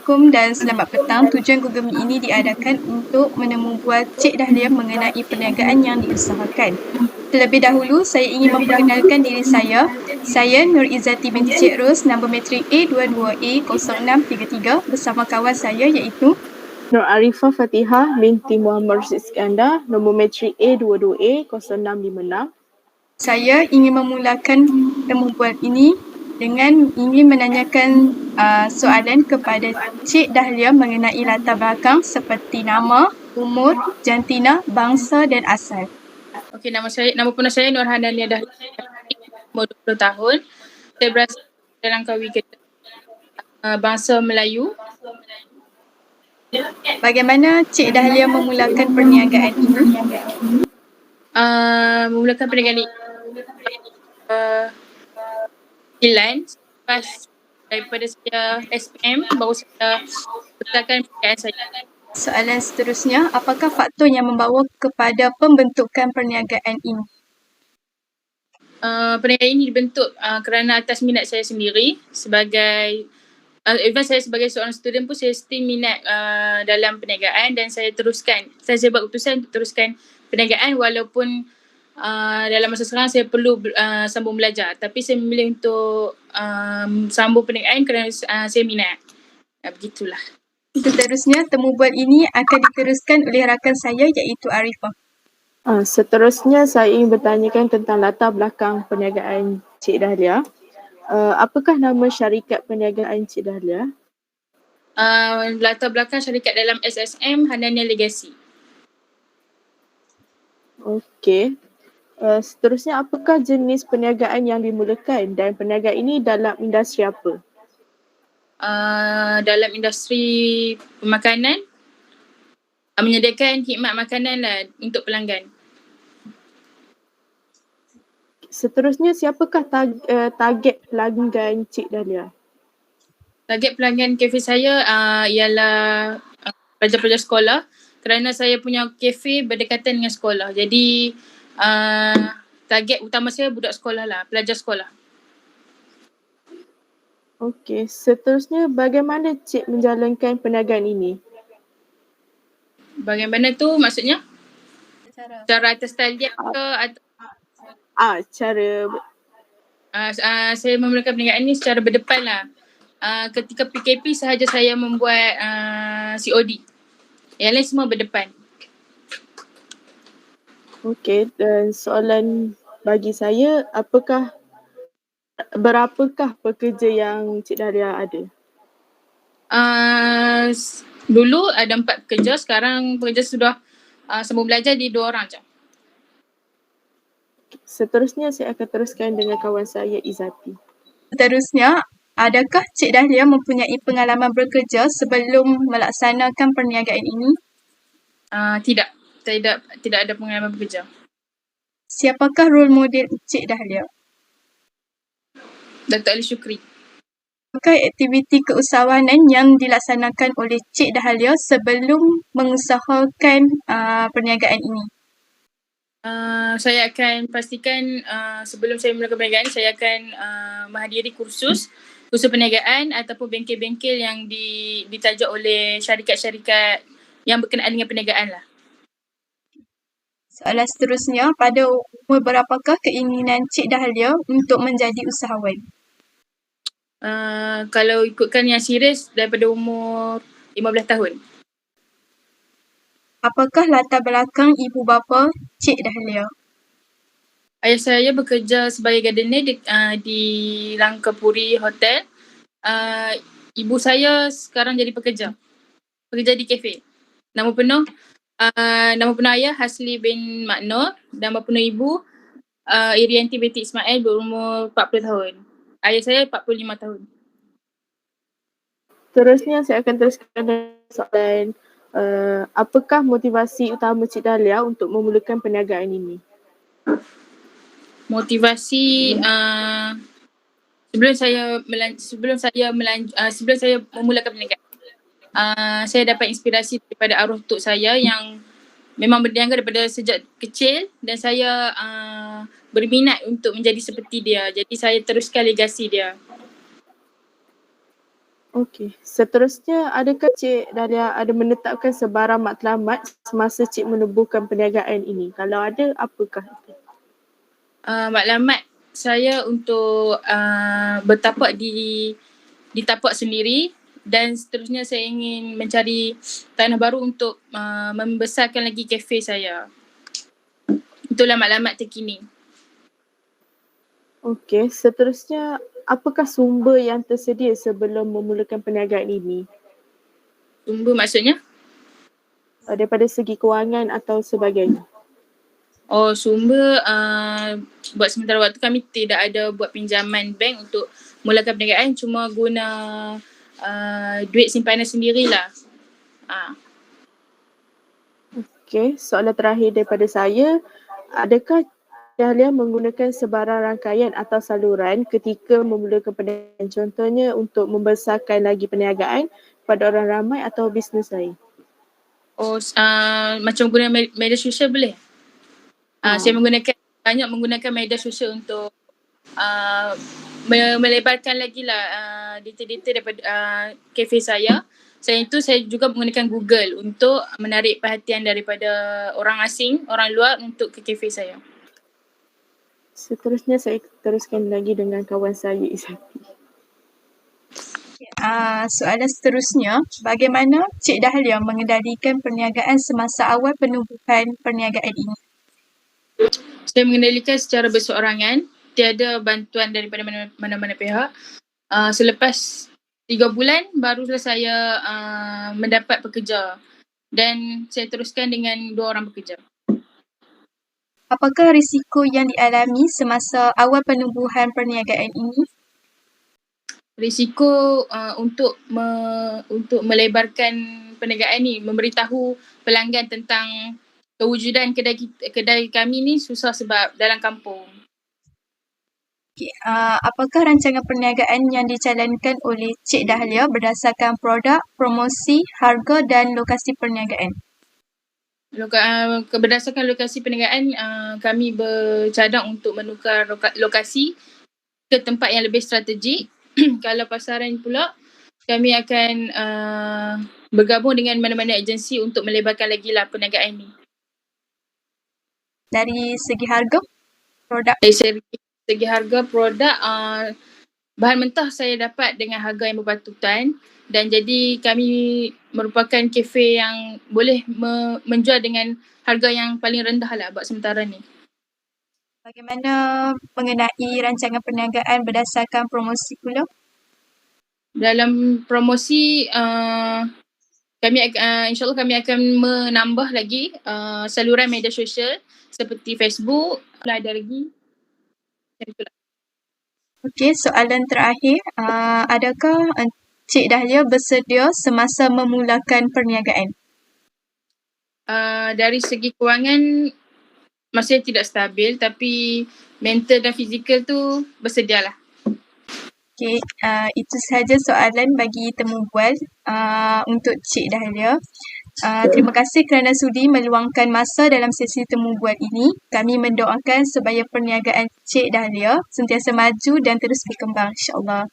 Assalamualaikum dan selamat petang. Tujuan Google Meet ini diadakan untuk menemu bual Cik Dahlia mengenai perniagaan yang diusahakan. Terlebih dahulu, saya ingin memperkenalkan diri saya. Saya Nur Izzati binti Cik Ros, nombor matrik A22A0633 bersama kawan saya iaitu Nur Arifah Fatihah binti Muhammad Rasid Iskandar, nombor matrik A22A0656. saya ingin memulakan temu bual ini dengan ingin menanyakan soalan kepada Cik Dahlia mengenai latar belakang seperti nama, umur, jantina, bangsa dan asal. Okey, nama penuh saya Nur Handania Dahlia, umur 20 tahun. Saya berasal dari Langkawi Kedah, bangsa Melayu. Bagaimana Cik Dahlia memulakan perniagaan ini? Memulakan perniagaan ini lepas daripada saya SPM baru saya besarkan perniagaan saya. Soalan seterusnya, apakah faktor yang membawa kepada pembentukan perniagaan ini? Perniagaan ini dibentuk kerana atas minat saya sendiri sebagai even saya sebagai seorang student pun saya still minat dalam perniagaan dan saya teruskan. Saya buat keputusan untuk teruskan perniagaan walaupun dalam masa sekarang saya perlu sambung belajar, tapi saya memilih untuk sambung perniagaan kerana saya minat. Begitulah. Seterusnya, temu bual ini akan diteruskan oleh rakan saya iaitu Arifah. Seterusnya saya ingin bertanyakan tentang latar belakang perniagaan Cik Dahlia. Apakah nama syarikat perniagaan Cik Dahlia? Latar belakang syarikat dalam SSM Handania Legacy. Okey. Seterusnya, apakah jenis perniagaan yang dimulakan dan perniagaan ini dalam industri apa? Dalam industri pemakanan, menyediakan khidmat makanan lah untuk pelanggan. Seterusnya, siapakah target pelanggan Cik Dahlia? Target pelanggan kafe saya ialah pelajar-pelajar sekolah kerana saya punya kafe berdekatan dengan sekolah. Jadi target utama saya budak sekolah lah, pelajar sekolah. Okey, seterusnya bagaimana Cik menjalankan perniagaan ini? Bagaimana tu maksudnya? Cara atas talian ke atau Cara saya memulakan perniagaan ini secara berdepan lah. Ketika PKP sahaja saya membuat COD. Yang lain semua berdepan. okey, dan soalan bagi saya, berapakah pekerja yang Cik Dahlia ada? Dulu ada 4 pekerja, sekarang pekerja sudah sambung belajar di 2 orang je. Seterusnya saya akan teruskan dengan kawan saya Izzati. Seterusnya, adakah Cik Dahlia mempunyai pengalaman bekerja sebelum melaksanakan perniagaan ini? Tidak. Saya tidak ada pengalaman bekerja. Siapakah role model Cik Dahlia? Datuk Ali Syukri. Apakah aktiviti keusahawanan yang dilaksanakan oleh Cik Dahlia sebelum mengusahakan perniagaan ini? Saya akan pastikan sebelum saya memulakan perniagaan, saya akan menghadiri kursus perniagaan ataupun bengkel-bengkel yang ditaja oleh syarikat-syarikat yang berkenaan dengan perniagaan lah. Soalan seterusnya, pada umur berapakah keinginan Cik Dahlia untuk menjadi usahawan? Kalau ikutkan yang serius daripada umur 15 tahun. Apakah latar belakang ibu bapa Cik Dahlia? Ayah saya bekerja sebagai gardener di Langkapuri Hotel. Ibu saya sekarang jadi pekerja di kafe. Nama penuh ayah Hasli bin Maknur dan nama penuh ibu Irianti binti Ismail berumur 40 tahun. Ayah saya 45 tahun. Terusnya saya akan teruskan dengan soalan, apakah motivasi utama Cik Dahlia untuk memulakan perniagaan ini? Motivasi sebelum saya memulakan perniagaan, saya dapat inspirasi daripada arwah tok saya yang memang berniaga daripada sejak kecil dan saya berminat untuk menjadi seperti dia. Jadi saya teruskan legasi dia. Okey. Seterusnya, adakah Cik Dahlia ada menetapkan sebarang matlamat semasa Cik menubuhkan perniagaan ini? Kalau ada, apakah itu? Maklumat saya untuk bertapak di tapak sendiri, dan seterusnya saya ingin mencari tanah baru untuk membesarkan lagi kafe saya. Itulah maklumat terkini. Okey. Seterusnya, apakah sumber yang tersedia sebelum memulakan perniagaan ini? Sumber maksudnya? Daripada segi kewangan atau sebagainya? Oh, sumber buat sementara waktu kami tidak ada buat pinjaman bank untuk mulakan perniagaan, cuma guna duit simpanan sendirilah. Okey, soalan terakhir daripada saya, adakah Dahlia menggunakan sebarang rangkaian atau saluran ketika memulakan perniagaan, contohnya untuk membesarkan lagi perniagaan pada orang ramai atau bisnes lain? Oh, macam guna media sosial boleh? Saya banyak menggunakan media sosial untuk melebarkan lagi lah detail-detail daripada kafe saya. Selain itu, saya juga menggunakan Google untuk menarik perhatian daripada orang asing, orang luar untuk ke kafe saya. Seterusnya saya teruskan lagi dengan kawan saya, Izati. Soalan seterusnya, bagaimana Cik Dahlia mengendalikan perniagaan semasa awal penubuhan perniagaan ini? Saya mengendalikan secara berseorangan, tiada bantuan daripada mana-mana pihak. Selepas 3 bulan barulah saya mendapat pekerja, dan saya teruskan dengan 2 orang pekerja. Apakah risiko yang dialami semasa awal penubuhan perniagaan ini? Risiko untuk melebarkan perniagaan ni, memberitahu pelanggan tentang kewujudan kedai kami ni susah sebab dalam kampung. Apakah rancangan perniagaan yang dijalankan oleh Cik Dahlia berdasarkan produk, promosi, harga dan lokasi perniagaan? Berdasarkan lokasi perniagaan, kami bercadang untuk menukar lokasi ke tempat yang lebih strategik. Kalau pasaran pula, kami akan bergabung dengan mana-mana agensi untuk melebarkan lagi lah perniagaan ni. Dari segi harga produk? Dari segi harga produk, bahan mentah saya dapat dengan harga yang berpatutan, dan jadi kami merupakan kafe yang boleh menjual dengan harga yang paling rendah lah buat sementara ni. Bagaimana mengenai rancangan perniagaan berdasarkan promosi pula? Dalam promosi, insyaAllah kami akan menambah lagi saluran media sosial seperti Facebook, ada lagi. Okey, soalan terakhir. Adakah Cik Dahlia bersedia semasa memulakan perniagaan? Dari segi kewangan masih tidak stabil, tapi mental dan fizikal tu bersedialah. Okey, itu sahaja soalan bagi temu bual untuk Cik Dahlia. Terima kasih kerana sudi meluangkan masa dalam sesi temu bual ini. Kami mendoakan supaya perniagaan Cik Dahlia sentiasa maju dan terus berkembang, insya-Allah.